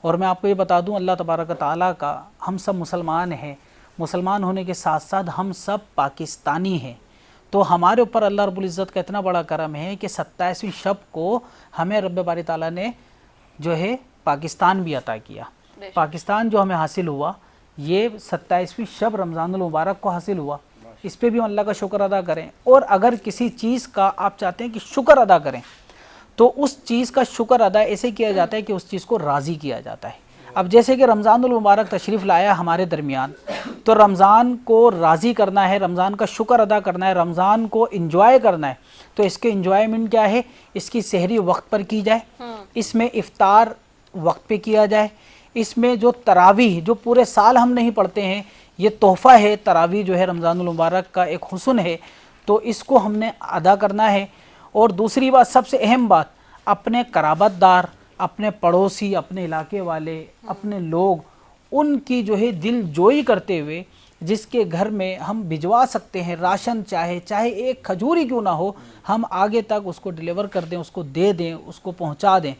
اور میں آپ کو یہ بتا دوں اللہ تبارک و تعالیٰ کا ہم سب مسلمان ہیں، مسلمان ہونے کے ساتھ ساتھ ہم سب پاکستانی ہیں، تو ہمارے اوپر اللہ رب العزت کا اتنا بڑا کرم ہے کہ 27ویں شب کو ہمیں رب باری تعالیٰ نے جو ہے پاکستان بھی عطا کیا۔ پاکستان جو ہمیں حاصل ہوا یہ 27ویں شب رمضان المبارک کو حاصل ہوا، اس پہ بھی ہم اللہ کا شکر ادا کریں۔ اور اگر کسی چیز کا آپ چاہتے ہیں کہ شکر ادا کریں تو اس چیز کا شکر ادا ایسے کیا جاتا ہے کہ اس چیز کو راضی کیا جاتا ہے۔ اب جیسے کہ رمضان المبارک تشریف لایا ہمارے درمیان، تو رمضان کو راضی کرنا ہے، رمضان کا شکر ادا کرنا ہے، رمضان کو انجوائے کرنا ہے، تو اس کے انجوائمنٹ کیا ہے؟ اس کی سحری وقت پر کی جائے، اس میں افطار وقت پہ کیا جائے، اس میں جو تراویح جو پورے سال ہم نہیں پڑھتے ہیں، یہ تحفہ ہے تراویح جو ہے رمضان المبارک کا ایک حسن ہے، تو اس کو ہم نے ادا کرنا ہے۔ اور دوسری بات، سب سے اہم بات، اپنے قرابت دار، اپنے پڑوسی، اپنے علاقے والے، اپنے لوگ، ان کی جو ہے دل جوئی کرتے ہوئے جس کے گھر میں ہم بھجوا سکتے ہیں راشن، چاہے ایک کھجور ہی کیوں نہ ہو، ہم آگے تک اس کو ڈیلیور کر دیں، اس کو دے دیں، اس کو پہنچا دیں،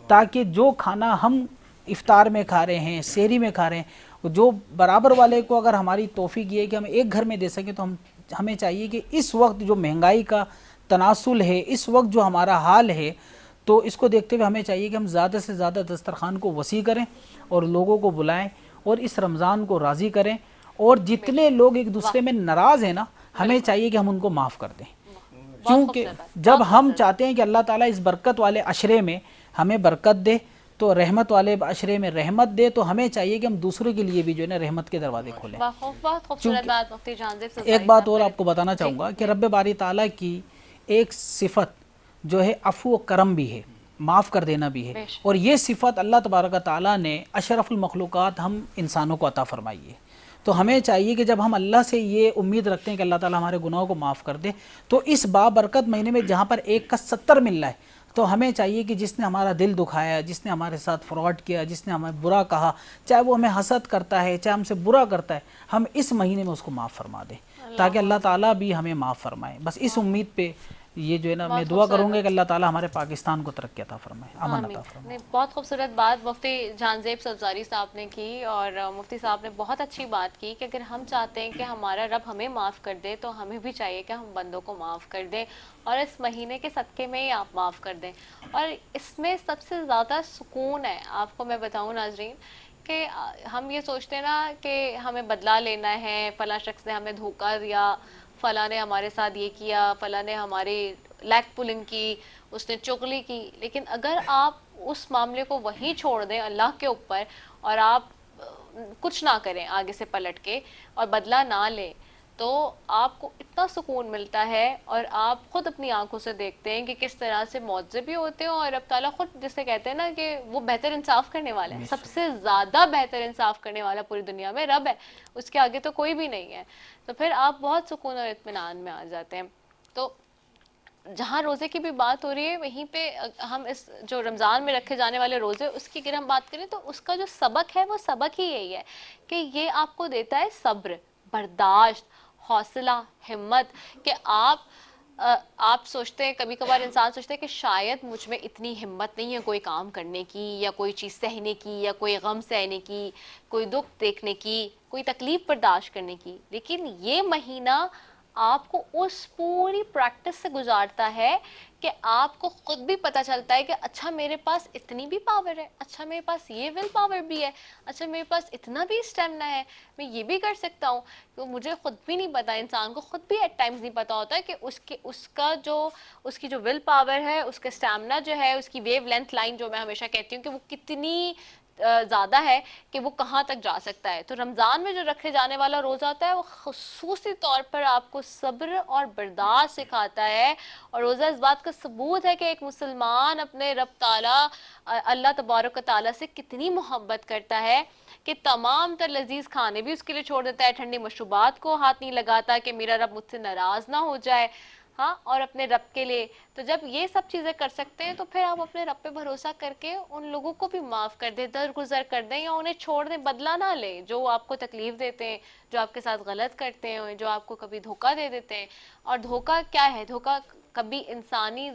تاکہ جو کھانا ہم افطار میں کھا رہے ہیں، سحری میں کھا رہے ہیں، جو برابر والے کو اگر ہماری توفیق یہ ہے کہ ہم ایک گھر میں دے سکیں، تو ہمیں چاہیے کہ اس وقت جو مہنگائی کا تناسل ہے، اس وقت جو ہمارا حال ہے، تو اس کو دیکھتے ہوئے ہمیں چاہیے کہ ہم زیادہ سے زیادہ دسترخوان کو وسیع کریں اور لوگوں کو بلائیں اور اس رمضان کو راضی کریں۔ اور جتنے لوگ ایک دوسرے میں ناراض ہیں نا، ہمیں چاہیے کہ ہم ان کو معاف کر دیں، کیونکہ جب ہم چاہتے ہیں کہ اللہ تعالیٰ اس برکت والے عشرے میں ہمیں برکت دے، تو رحمت والے عشرے میں رحمت دے، تو ہمیں چاہیے کہ ہم دوسروں کے لیے بھی جو ہے نا رحمت کے دروازے کھولیں۔ بہت خوبصورت بات مفتی جہانزیب سے ایک بات اور آپ کو بتانا چاہوں گا کہ رب باری تعالیٰ کی ایک صفت جو ہے عفو و کرم بھی ہے، معاف کر دینا بھی ہے، اور یہ صفت اللہ تبارک و تعالیٰ نے اشرف المخلوقات ہم انسانوں کو عطا فرمائی ہے۔ تو ہمیں چاہیے کہ جب ہم اللہ سے یہ امید رکھتے ہیں کہ اللہ تعالیٰ ہمارے گناہوں کو معاف کر دے، تو اس بابرکت مہینے میں جہاں پر ایک کا 70 مل رہا ہے، تو ہمیں چاہیے کہ جس نے ہمارا دل دکھایا، جس نے ہمارے ساتھ فراڈ کیا، جس نے ہمیں برا کہا، چاہے وہ ہمیں حسد کرتا ہے، چاہے ہم سے برا کرتا ہے، ہم اس مہینے میں اس کو معاف فرما دیں تاکہ اللہ تعالیٰ بھی ہمیں معاف فرمائے۔ بس اس امید پہ یہ جو ہے نا میں دعا کروں گا کہ اللہ تعالیٰ ہمارے پاکستان کو ترقی عطا فرمائے، امن عطا فرمائے۔ بہت خوبصورت بات مفتی جہانزیب سبزاری صاحب نے کی، اور مفتی صاحب نے بہت اچھی بات کی کہ اگر ہم چاہتے ہیں کہ ہمارا رب ہمیں معاف کر دے، تو ہمیں بھی چاہیے کہ ہم بندوں کو معاف کر دیں، اور اس مہینے کے صدقے میں ہی آپ معاف کر دیں۔ اور اس میں سب سے زیادہ سکون ہے، آپ کو میں بتاؤں ناظرین، کہ ہم یہ سوچتے ہیں نا کہ ہمیں بدلہ لینا ہے، فلاں شخص نے ہمیں دھوکہ دیا، فلاں نے ہمارے ساتھ یہ کیا، فلاں نے ہماری لیگ پولنگ کی، اس نے چغلی کی، لیکن اگر آپ اس معاملے کو وہیں چھوڑ دیں اللہ کے اوپر، اور آپ کچھ نہ کریں آگے سے پلٹ کے اور بدلہ نہ لیں، تو آپ کو اتنا سکون ملتا ہے، اور آپ خود اپنی آنکھوں سے دیکھتے ہیں کہ کس طرح سے معاوضے بھی ہوتے ہیں، اور رب تعالیٰ خود جسے کہتے ہیں نا کہ وہ بہتر انصاف کرنے والا ہے، سب سے زیادہ بہتر انصاف کرنے والا پوری دنیا میں رب ہے، اس کے آگے تو کوئی بھی نہیں ہے، تو پھر آپ بہت سکون اور اطمینان میں آ جاتے ہیں۔ تو جہاں روزے کی بھی بات ہو رہی ہے، وہیں پہ ہم اس جو رمضان میں رکھے جانے والے روزے، اس کی اگر ہم بات کریں تو اس کا جو سبق ہے وہ سبق ہی یہی ہے کہ یہ آپ کو دیتا ہے صبر، برداشت، حوصلہ، ہمت، کہ آپ سوچتے ہیں، کبھی کبھار انسان سوچتے ہیں کہ شاید مجھ میں اتنی ہمت نہیں ہے کوئی کام کرنے کی، یا کوئی چیز سہنے کی، یا کوئی غم سہنے کی، کوئی دکھ دیکھنے کی، کوئی تکلیف برداشت کرنے کی، لیکن یہ مہینہ آپ کو اس پوری پریکٹس سے گزارتا ہے کہ آپ کو خود بھی پتہ چلتا ہے کہ اچھا میرے پاس اتنی بھی پاور ہے، اچھا میرے پاس یہ ول پاور بھی ہے، اچھا میرے پاس اتنا بھی اسٹیمنا ہے، میں یہ بھی کر سکتا ہوں، تو مجھے خود بھی نہیں پتا، انسان کو خود بھی ایٹ ٹائمز نہیں پتا ہوتا ہے کہ اس کی جو ول پاور ہے، اس کا اسٹیمنا جو ہے، اس کی ویو لینتھ لائن جو میں ہمیشہ کہتی ہوں کہ وہ کتنی زیادہ ہے کہ وہ کہاں تک جا سکتا ہے۔ تو رمضان میں جو رکھے جانے والا روزہ ہوتا ہے، وہ خصوصی طور پر آپ کو صبر اور برداشت سکھاتا ہے، اور روزہ اس بات کا ثبوت ہے کہ ایک مسلمان اپنے رب تعالیٰ اللہ تبارک و تعالیٰ سے کتنی محبت کرتا ہے کہ تمام تر لذیذ کھانے بھی اس کے لیے چھوڑ دیتا ہے، ٹھنڈی مشروبات کو ہاتھ نہیں لگاتا کہ میرا رب مجھ سے ناراض نہ ہو جائے، ہاں، اور اپنے رب کے لیے۔ تو جب یہ سب چیزیں کر سکتے ہیں، تو پھر آپ اپنے رب پہ بھروسہ کر کے ان لوگوں کو بھی معاف کر دیں، درگزر کر دیں، یا انہیں چھوڑ دیں، بدلہ نہ لیں جو آپ کو تکلیف دیتے ہیں، جو آپ کے ساتھ غلط کرتے ہیں، جو آپ کو کبھی دھوکہ دے دیتے ہیں۔ اور دھوکہ کیا ہے؟ دھوکہ کبھی انسانی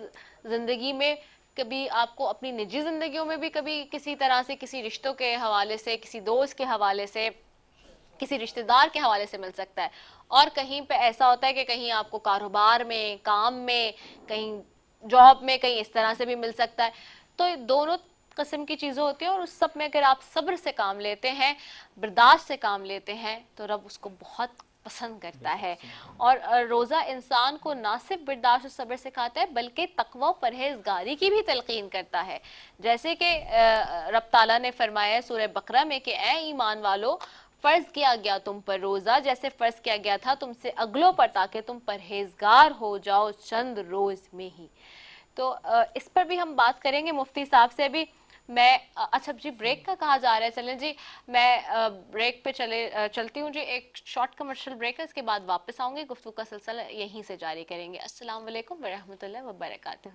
زندگی میں کبھی آپ کو اپنی نجی زندگیوں میں بھی کبھی کسی طرح سے کسی رشتوں کے حوالے سے، کسی دوست کے حوالے سے، کسی رشتہ دار کے حوالے سے مل سکتا ہے، اور کہیں پہ ایسا ہوتا ہے کہ کہیں آپ کو کاروبار میں، کام میں، کہیں جاب میں، کہیں اس طرح سے بھی مل سکتا ہے. تو یہ دونوں قسم کی چیزیں ہوتی ہیں، اور اس سب میں اگر آپ صبر سے کام لیتے ہیں، برداشت سے کام لیتے ہیں، تو رب اس کو بہت پسند کرتا ہے. اور روزہ انسان کو نہ صرف برداشت اور صبر سکھاتا ہے بلکہ تقوی و پرہیزگاری کی بھی تلقین کرتا ہے. جیسے کہ رب تعالیٰ نے فرمایا سورہ بقرہ میں کہ اے ایمان والو، فرض کیا گیا تم پر روزہ جیسے فرض کیا گیا تھا تم سے اگلوں پر، تاکہ تم پرہیزگار ہو جاؤ چند روز میں ہی. تو اس پر بھی ہم بات کریں گے مفتی صاحب سے بھی. میں اچھا جی بریک کا کہا جا رہا ہے، چلیں جی میں بریک پہ چلتی ہوں جی. ایک شارٹ کمرشل بریک ہے، اس کے بعد واپس آؤں گی، گفتگو کا سلسلہ یہیں سے جاری کریں گے. السلام علیکم ورحمۃ اللہ وبرکاتہ.